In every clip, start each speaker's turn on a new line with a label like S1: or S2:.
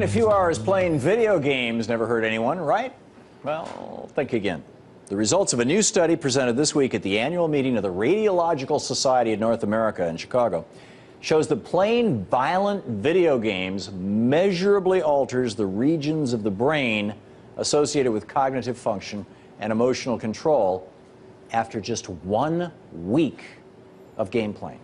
S1: few hours playing video games never hurt anyone, right? Well, think again. The results of a new study presented this week at the annual meeting of the Radiological Society of North America in Chicago shows that playing violent video games measurably alters the regions of the brain associated with cognitive function and emotional control after just 1 week of game playing.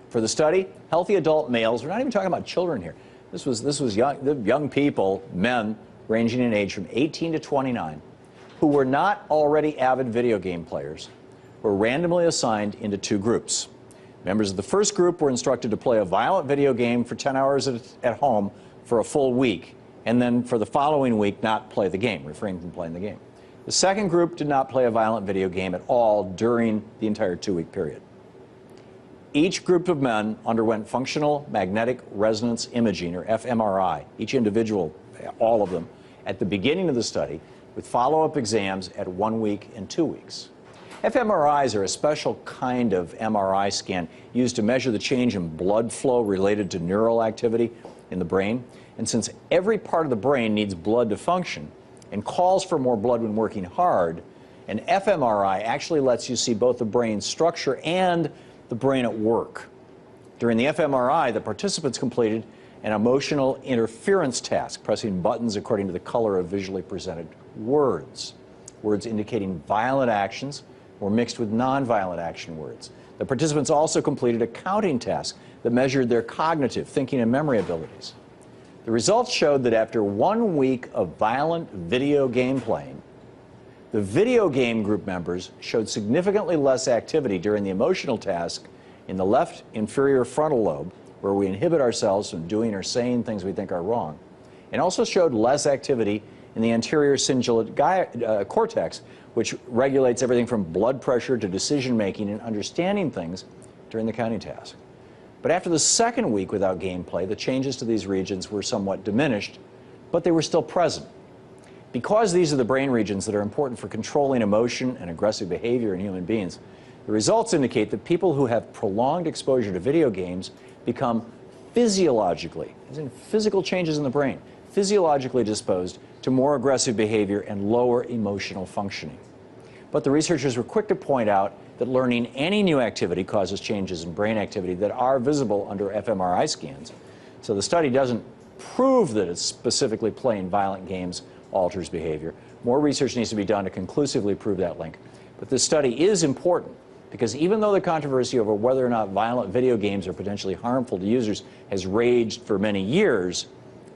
S1: For the study, healthy adult males, we're not even talking about children here. This was young people, men ranging in age from 18 to 29, who were not already avid video game players, were randomly assigned into 2 groups. Members of the first group were instructed to play a violent video game for 10 hours at home for a full week, and then for the following week not play the game, refrain from playing the game. The second group did not play a violent video game at all during the entire 2-week period. Each group of men underwent functional magnetic resonance imaging, or fMRI, each individual, all of them, at the beginning of the study, with follow-up exams at 1 week and 2 weeks. fMRIs are a special kind of MRI scan used to measure the change in blood flow related to neural activity in the brain. And since every part of the brain needs blood to function and calls for more blood when working hard, an fMRI actually lets you see both the brain structure and the brain at work. During the fMRI, the participants completed an emotional interference task, pressing buttons according to the color of visually presented words. Words indicating violent actions were mixed with nonviolent action words. The participants also completed a counting task that measured their cognitive, thinking, and memory abilities. The results showed that after 1 week of violent video game playing, the video game group members showed significantly less activity during the emotional task in the left inferior frontal lobe, where we inhibit ourselves from doing or saying things we think are wrong, and also showed less activity in the anterior cingulate cortex, which regulates everything from blood pressure to decision-making and understanding things during the counting task. But after the second week without gameplay, the changes to these regions were somewhat diminished, but they were still present. Because these are the brain regions that are important for controlling emotion and aggressive behavior in human beings, the results indicate that people who have prolonged exposure to video games become physiologically, as in physical changes in the brain, physiologically disposed to more aggressive behavior and lower emotional functioning. But the researchers were quick to point out that learning any new activity causes changes in brain activity that are visible under fMRI scans. So the study doesn't prove that it's specifically playing violent games alters behavior. More research needs to be done to conclusively prove that link. But this study is important because even though the controversy over whether or not violent video games are potentially harmful to users has raged for many years,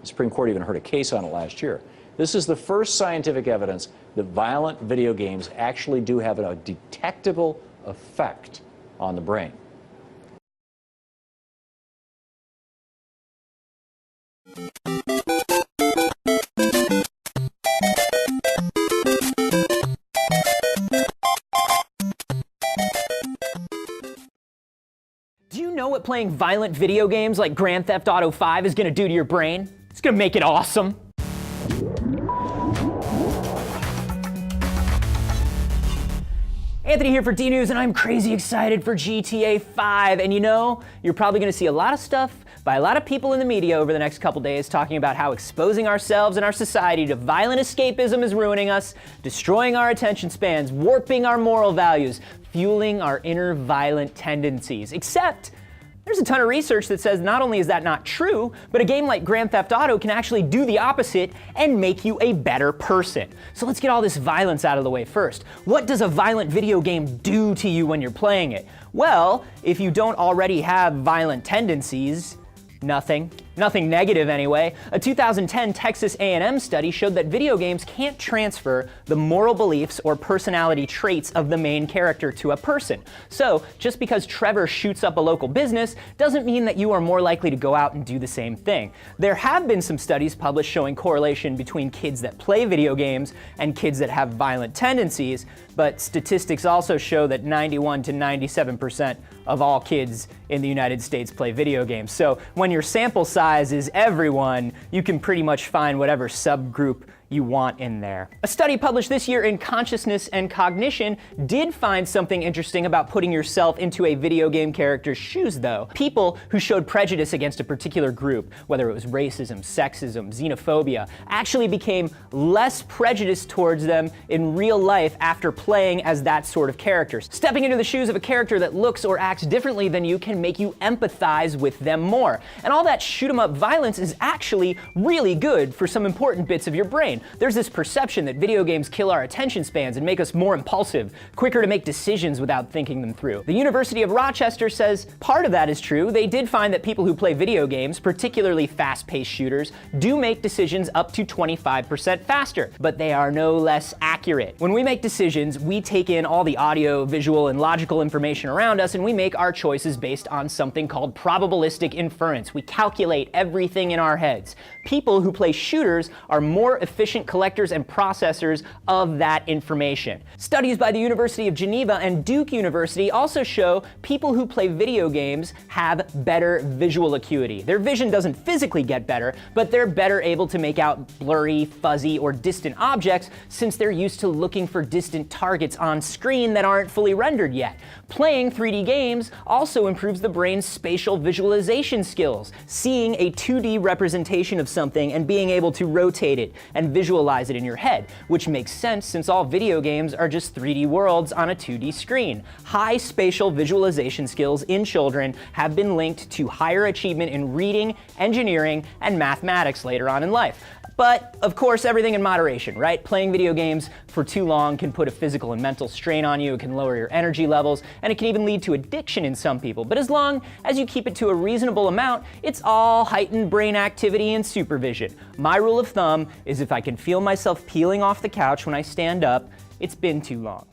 S1: the Supreme Court even heard a case on it last year. This is the first scientific evidence that violent video games actually do have a detectable effect on the brain.
S2: Do you know what playing violent video games like Grand Theft Auto 5 is going to do to your brain? It's going to make it awesome. Anthony here for D-News, and I'm crazy excited for GTA 5. And you know, you're probably going to see a lot of stuff by a lot of people in the media over the next couple days talking about how exposing ourselves and our society to violent escapism is ruining us, destroying our attention spans, warping our moral values, fueling our inner violent tendencies. Except, there's a ton of research that says not only is that not true, but a game like Grand Theft Auto can actually do the opposite and make you a better person. So let's get all this violence out of the way first. What does a violent video game do to you when you're playing it? Well, if you don't already have violent tendencies, nothing. Nothing negative anyway. A 2010 Texas A&M study showed that video games can't transfer the moral beliefs or personality traits of the main character to a person. So, just because Trevor shoots up a local business doesn't mean that you are more likely to go out and do the same thing. There have been some studies published showing correlation between kids that play video games and kids that have violent tendencies, but statistics also show that 91 to 97% of all kids in the United States play video games. So when your sample size is everyone, you can pretty much find whatever subgroup you want in there. A study published this year in Consciousness and Cognition did find something interesting about putting yourself into a video game character's shoes, though. People who showed prejudice against a particular group, whether it was racism, sexism, xenophobia, actually became less prejudiced towards them in real life after playing as that sort of character. Stepping into the shoes of a character that looks or acts differently than you can make you empathize with them more. And all that shoot-'em-up violence is actually really good for some important bits of your brain. There's this perception that video games kill our attention spans and make us more impulsive, quicker to make decisions without thinking them through. The University of Rochester says part of that is true. They did find that people who play video games, particularly fast-paced shooters, do make decisions up to 25% faster, but they are no less accurate. When we make decisions, we take in all the audio, visual, and logical information around us, and we make our choices based on something called probabilistic inference. We calculate everything in our heads. People who play shooters are more efficient collectors and processors of that information. Studies by the University of Geneva and Duke University also show people who play video games have better visual acuity. Their vision doesn't physically get better, but they're better able to make out blurry, fuzzy, or distant objects since they're used to looking for distant targets on screen that aren't fully rendered yet. Playing 3D games also improves the brain's spatial visualization skills, seeing a 2D representation of something and being able to rotate it and visualize it in your head, which makes sense since all video games are just 3D worlds on a 2D screen. High spatial visualization skills in children have been linked to higher achievement in reading, engineering, and mathematics later on in life. But, of course, everything in moderation, right? Playing video games for too long can put a physical and mental strain on you, it can lower your energy levels, and it can even lead to addiction in some people. But as long as you keep it to a reasonable amount, it's all heightened brain activity and supervision. My rule of thumb is if I can feel myself peeling off the couch when I stand up, it's been too long.